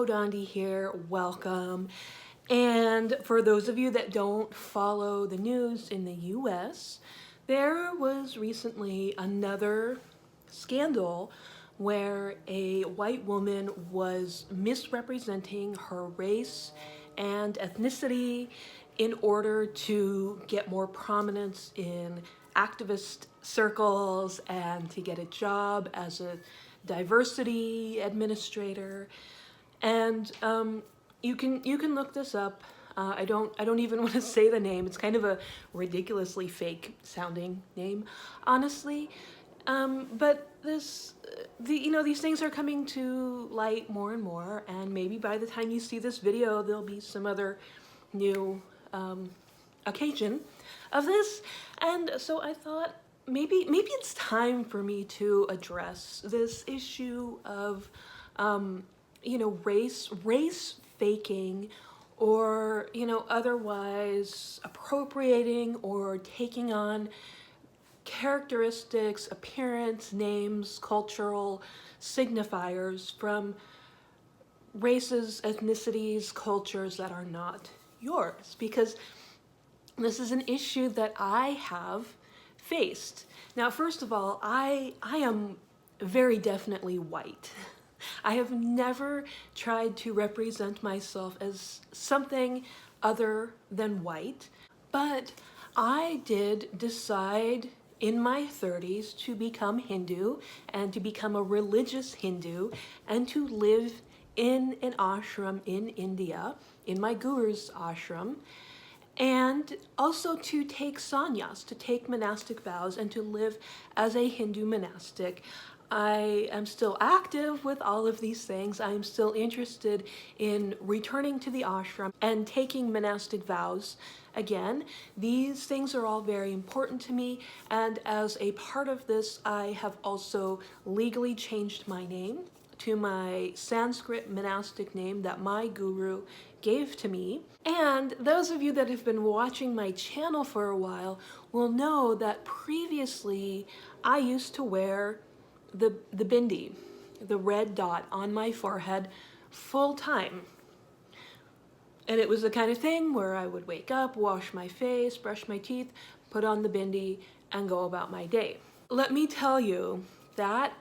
Bindi here, welcome. And for those of you that don't follow the news in the US, there was recently another scandal where a white woman was misrepresenting her race and ethnicity in order to get more prominence in activist circles and to get a job as a diversity administrator. And you can look this up. I don't even want to say the name. It's kind of a ridiculously fake sounding name, honestly. But these things are coming to light more and more, and maybe by the time you see this video, there'll be some other new occasion of this. And so I thought maybe it's time for me to address this issue of race faking, or otherwise appropriating or taking on characteristics, appearance, names, cultural signifiers from races, ethnicities, cultures that are not yours, because this is an issue that I have faced. Now, first of all, I am very definitely white. I have never tried to represent myself as something other than white, but I did decide in my 30s to become Hindu and to become a religious Hindu and to live in an ashram in India, in my guru's ashram, and also to take sannyas, to take monastic vows and to live as a Hindu monastic. I am still active with all of these things. I am still interested in returning to the ashram and taking monastic vows again. These things are all very important to me, and as a part of this, I have also legally changed my name to my Sanskrit monastic name that my guru gave to me. And those of you that have been watching my channel for a while will know that previously I used to wear the Bindi, the red dot on my forehead, full time. And it was the kind of thing where I would wake up, wash my face, brush my teeth, put on the Bindi, and go about my day. Let me tell you, that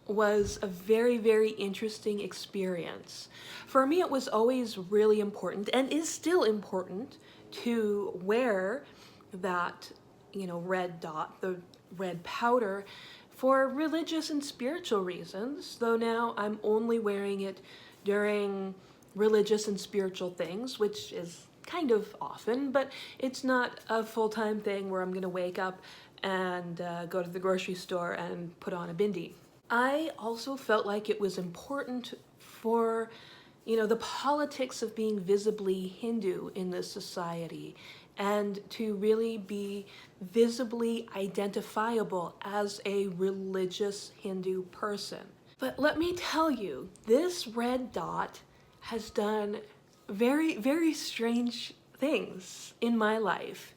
was a very, very interesting experience. For me, it was always really important, and is still important, to wear that, red dot, the red powder, for religious and spiritual reasons, though now I'm only wearing it during religious and spiritual things, which is kind of often, but it's not a full-time thing where I'm gonna wake up and go to the grocery store and put on a bindi. I also felt like it was important for the politics of being visibly Hindu in this society, and to really be visibly identifiable as a religious Hindu person. But let me tell you, this red dot has done very, very strange things in my life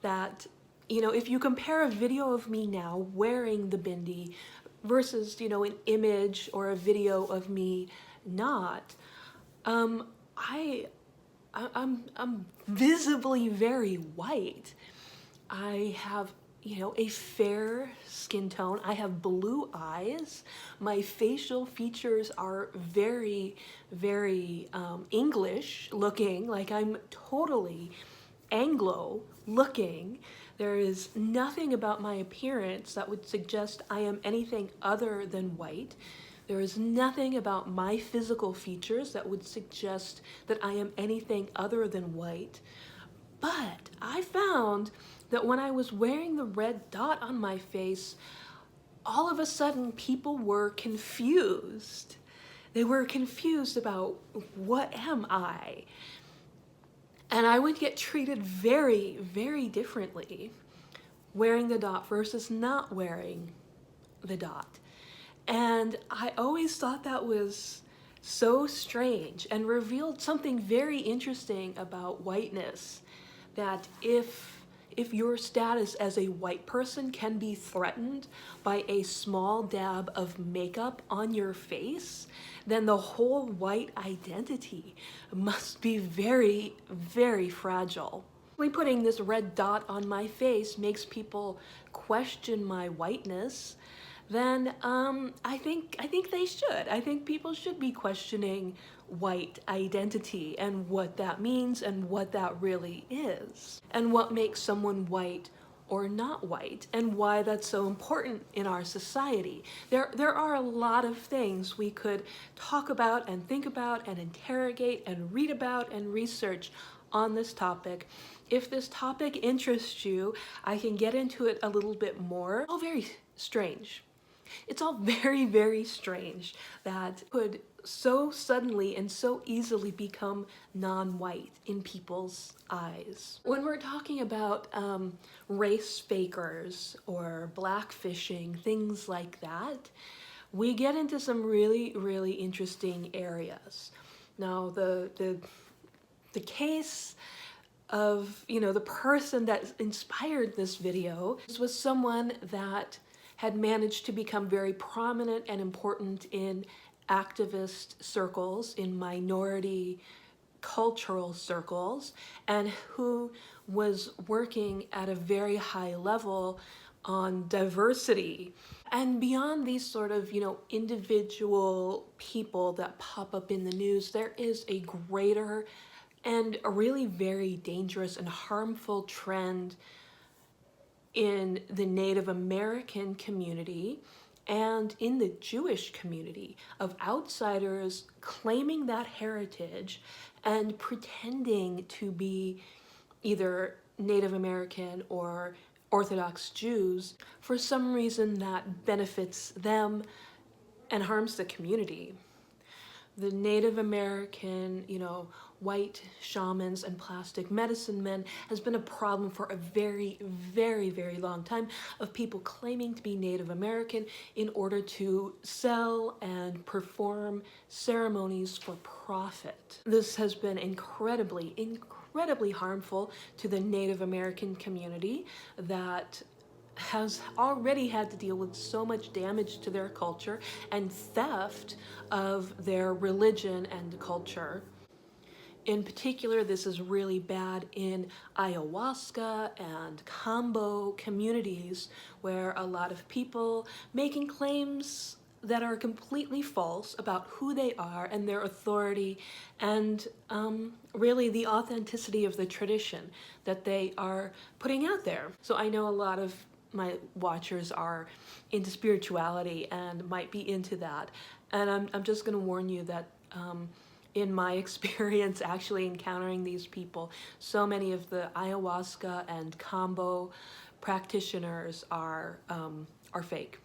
that, if you compare a video of me now wearing the bindi versus, an image or a video of me not, I'm visibly very white. I have, a fair skin tone. I have blue eyes. My facial features are very, very English looking, like I'm totally Anglo looking. There is nothing about my appearance that would suggest I am anything other than white. There is nothing about my physical features that would suggest that I am anything other than white. But I found that when I was wearing the red dot on my face, all of a sudden people were confused. They were confused about, what am I? And I would get treated very, very differently wearing the dot versus not wearing the dot. And I always thought that was so strange and revealed something very interesting about whiteness, that if if your status as a white person can be threatened by a small dab of makeup on your face, then the whole white identity must be very, very fragile. Putting this red dot on my face makes people question my whiteness, then I think they should. I think people should be questioning white identity and what that means and what that really is, and what makes someone white or not white, and why that's so important in our society. There are a lot of things we could talk about and think about and interrogate and read about and research on this topic. If this topic interests you, I can get into it a little bit more. All very strange. It's all very, very strange that could so suddenly and so easily become non-white in people's eyes. When we're talking about race fakers or blackfishing, things like that, we get into some really, really interesting areas. Now, the case of, the person that inspired this video was someone that had managed to become very prominent and important in activist circles, in minority cultural circles, and who was working at a very high level on diversity. And beyond these sort of, individual people that pop up in the news, there is a greater and a really very dangerous and harmful trend in the Native American community and in the Jewish community of outsiders claiming that heritage and pretending to be either Native American or Orthodox Jews for some reason that benefits them and harms the community. The Native American, white shamans and plastic medicine men has been a problem for a very, very, very long time, of people claiming to be Native American in order to sell and perform ceremonies for profit. This has been incredibly, incredibly harmful to the Native American community that has already had to deal with so much damage to their culture and theft of their religion and culture. In particular, this is really bad in ayahuasca and Kambo communities, where a lot of people making claims that are completely false about who they are and their authority, and really the authenticity of the tradition that they are putting out there. So I know a lot of my watchers are into spirituality and might be into that. And I'm just gonna warn you that in my experience actually encountering these people, so many of the ayahuasca and Kambo practitioners are fake.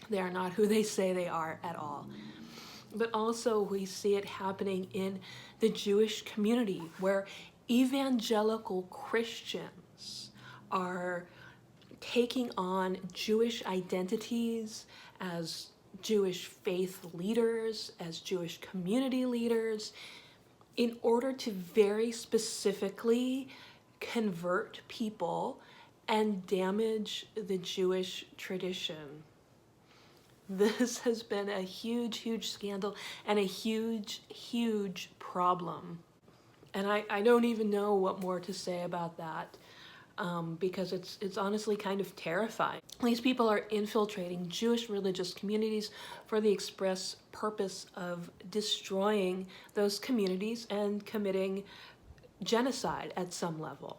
They are not who they say they are at all. But also we see it happening in the Jewish community, where evangelical Christians are taking on Jewish identities as Jewish faith leaders, as Jewish community leaders, in order to very specifically convert people and damage the Jewish tradition. This has been a huge, huge scandal and a huge, huge problem. And I don't even know what more to say about that. Because it's honestly kind of terrifying. These people are infiltrating Jewish religious communities for the express purpose of destroying those communities and committing genocide at some level.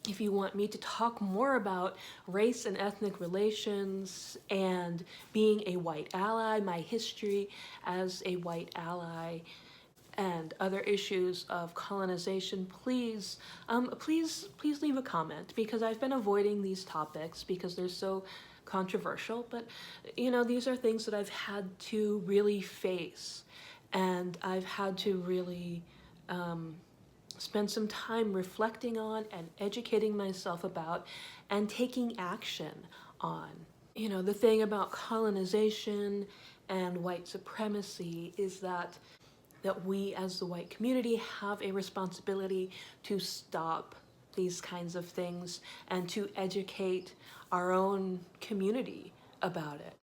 If you want me to talk more about race and ethnic relations and being a white ally, my history as a white ally, and other issues of colonization, please leave a comment, because I've been avoiding these topics because they're so controversial. But these are things that I've had to really face, and I've had to really spend some time reflecting on and educating myself about and taking action on. The thing about colonization and white supremacy is that we as the white community have a responsibility to stop these kinds of things and to educate our own community about it.